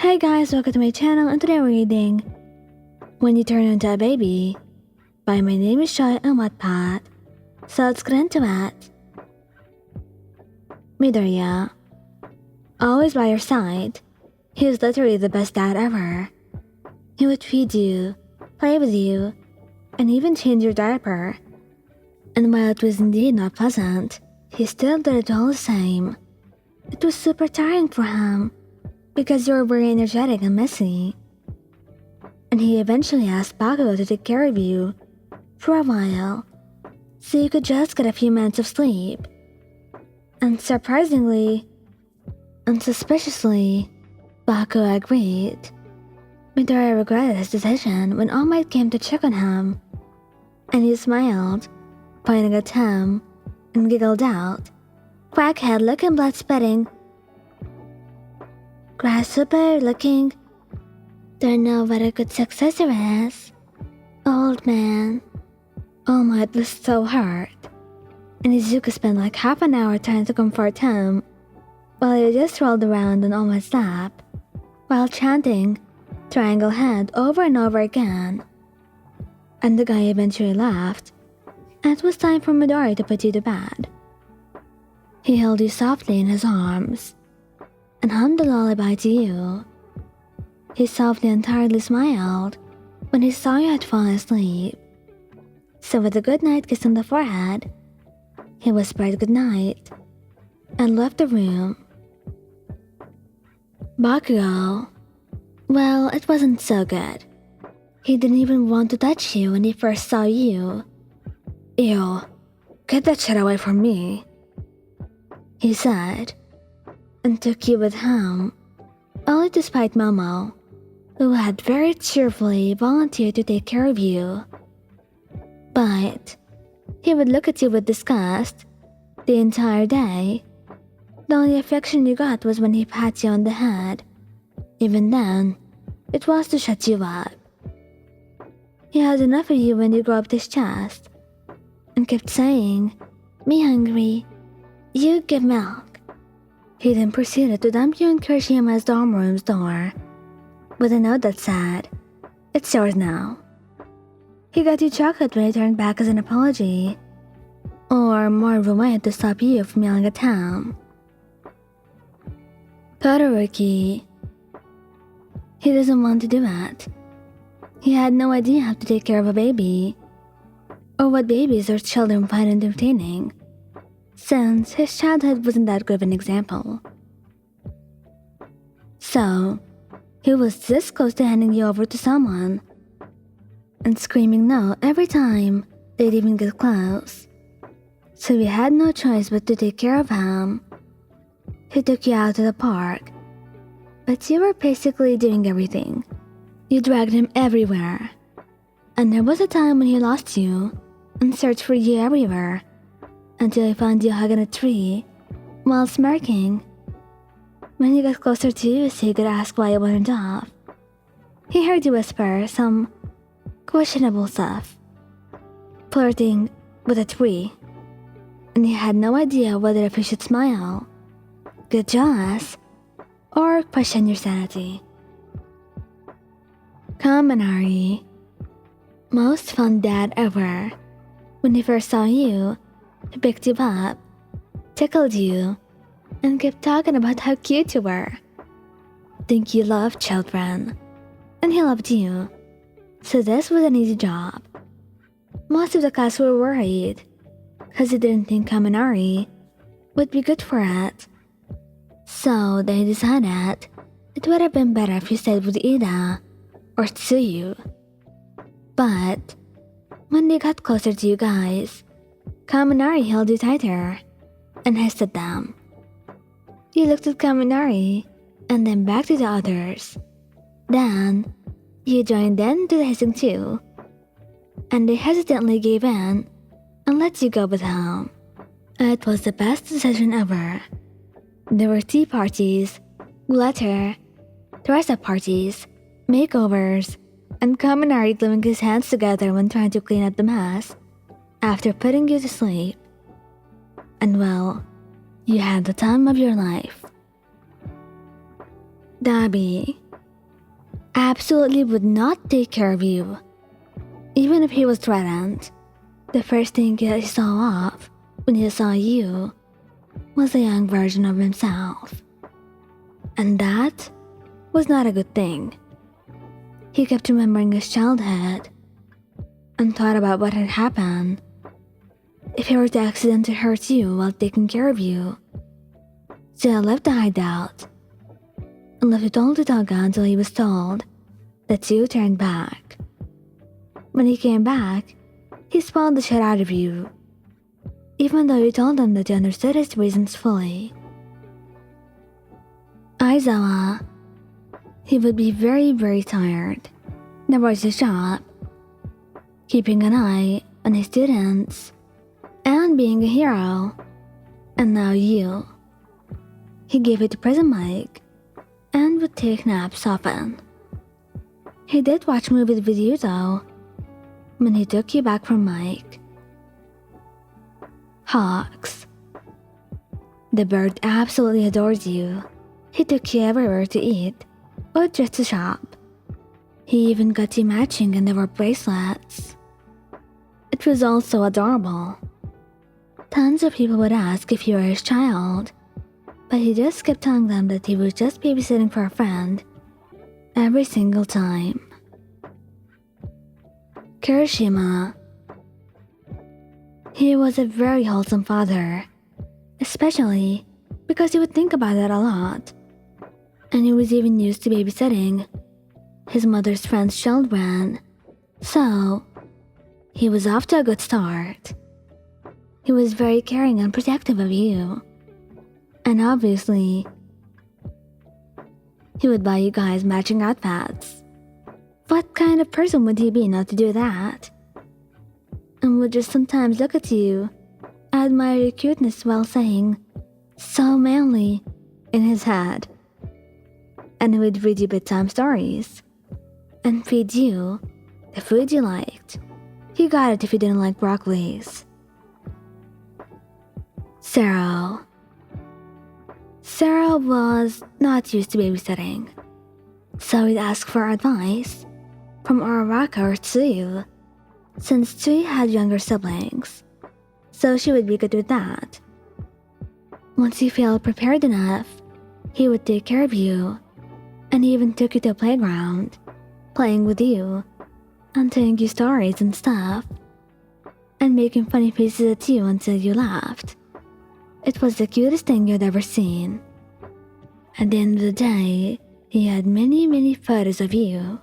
Hey guys, welcome to my channel, and today we're reading When You Turn Into a Baby by My Name is Shota and Wattpad. So let's get into it. Midoriya. Always by your side. He was literally the best dad ever. He would feed you, play with you, and even change your diaper. And while it was indeed not pleasant, he still did it all the same. It was super tiring for him, because you were very energetic and messy. And he eventually asked Bakugou to take care of you for a while, so you could just get a few minutes of sleep. And surprisingly, unsuspiciously, Bakugou agreed. Midoriya regretted his decision when All Might came to check on him, and he smiled, pointing at him, and giggled out, "Crackhead looking, blood spitting, grasshopper looking, don't know what a good successor is, old man." All Might was so hurt, and Izuku spent like half an hour trying to comfort him, while he just rolled around on All Might's lap, while chanting "Triangle Head" over and over again. And the guy eventually left, and it was time for Midoriya to put you to bed. He held you softly in his arms, and hummed a lullaby to you. He softly and tiredly smiled when he saw you had fallen asleep. So with a goodnight kiss on the forehead, he whispered goodnight and left the room. Bakugou, well, it wasn't so good. He didn't even want to touch you when he first saw you. "Ew, get that shit away from me," he said, and took you with him, only to spite Momo, who had very cheerfully volunteered to take care of you. But he would look at you with disgust the entire day. The only affection you got was when he pat you on the head. Even then, it was to shut you up. He had enough of you when you grabbed his chest, and kept saying, "Me hungry, you give milk." He then proceeded to dump you in Kirishima's dorm room's door, with a note that said, "It's yours now." He got you chocolate when he turned back as an apology, or more of a way to stop you from yelling at him. Todoroki. He doesn't want to do it. He had no idea how to take care of a baby, or what babies or children find entertaining, since his childhood wasn't that good of an example. So, he was this close to handing you over to someone, and screaming no every time they'd even get close. So he had no choice but to take care of him. He took you out to the park, but you were basically doing everything. You dragged him everywhere, and there was a time when he lost you and searched for you everywhere, until he found you hugging a tree while smirking. When he got closer to you so he could ask why you went off, he heard you whisper some questionable stuff, flirting with a tree, and he had no idea whether if he should smile, get jealous, or question your sanity. Kaminari. Most fun dad ever. When he first saw you, he picked you up, tickled you, and kept talking about how cute you were. Think you loved children, and he loved you, so this was an easy job. Most of the class were worried, because they didn't think Kaminari would be good for it. So they decided it would have been better if you stayed with Ida or Tsuyu. But when they got closer to you guys, Kaminari held you tighter and hissed at them. You looked at Kaminari and then back to the others. Then you joined in to the hissing too, and they hesitantly gave in and let you go with him. It was the best decision ever. There were tea parties, glitter, dress-up parties, makeovers, and Kaminari gluing his hands together when trying to clean up the mess after putting you to sleep. And well, you had the time of your life. Dabi. absolutely would not take care of you. Even if he was threatened, the first thing he saw of when he saw you was a young version of himself. And that was not a good thing. He kept remembering his childhood and thought about what had happened if he were to accidentally hurt you while taking care of you. So he left the hideout and left it all to Toga until he was told that you turned back. When he came back, he spoiled the shit out of you, even though you told him that you understood his reasons fully. Aizawa, he would be very, very tired, never at the shop, keeping an eye on his students, and being a hero. And now you. He gave you the prison mic, and would take naps often. He did watch movies with you though, when he took you back from Mike. Hawks. The bird absolutely adores you. He took you everywhere to eat, or just to shop. He even got you matching underwear bracelets. It was all so adorable. Tons of people would ask if you were his child, but he just kept telling them that he was just babysitting for a friend every single time. Kirishima. He was a very wholesome father, especially because he would think about it a lot, and he was even used to babysitting his mother's friends' children, so he was off to a good start. He was very caring and protective of you, and obviously, he would buy you guys matching outfits. What kind of person would he be not to do that? And would just sometimes look at you, admire your cuteness while saying, "So manly," in his head. And he would read you bedtime stories, and feed you the food you liked. You got it if you didn't like broccolis. Sero. Sero was not used to babysitting, so he'd ask for advice from Araraka or Tsuyu, since Tsuyu had younger siblings, so she would be good with that. Once you felt prepared enough, he would take care of you, and he even took you to a playground, playing with you, and telling you stories and stuff, and making funny faces at you until you laughed. It was the cutest thing you'd ever seen. At the end of the day, he had many, many photos of you